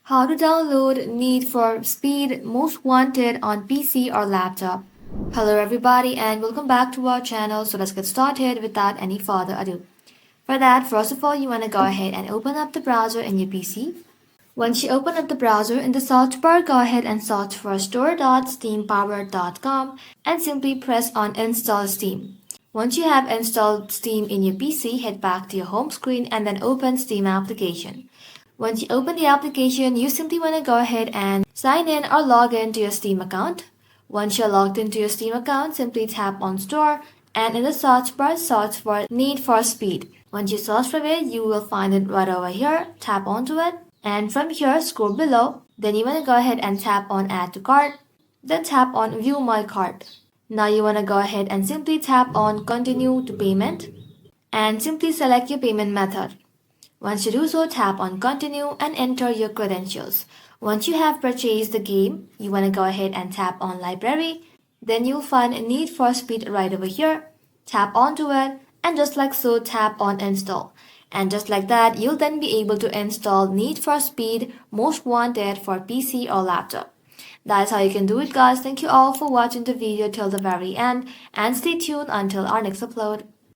How to download Need for Speed Most Wanted on PC or laptop. Hello everybody and welcome back to our channel. So let's get started without any further ado. For that, first of all, you want to go ahead and open up the browser in your PC. Once you open up the browser, in the search bar, go ahead and search for store.steampower.com and simply press on Install Steam. Once you have installed Steam in your PC, head back to your home screen and then open Steam application. Once you open the application, you simply want to go ahead and sign in or log in to your Steam account. Once you're logged into your Steam account, simply tap on Store and in the search bar, search for Need for Speed. Once you search for it, you will find it right over here. Tap onto it. And from here, scroll below. Then you want to go ahead and tap on Add to Cart. Then tap on View My Cart. Now you want to go ahead and simply tap on Continue to Payment. And simply select your payment method. Once you do so, tap on Continue and enter your credentials. Once you have purchased the game, you want to go ahead and tap on Library. Then you'll find Need for Speed right over here. Tap onto it and just like so, tap on Install. And just like that, you'll then be able to install Need for Speed Most Wanted for PC or laptop. That's how you can do it, guys. Thank you all for watching the video till the very end and stay tuned until our next upload.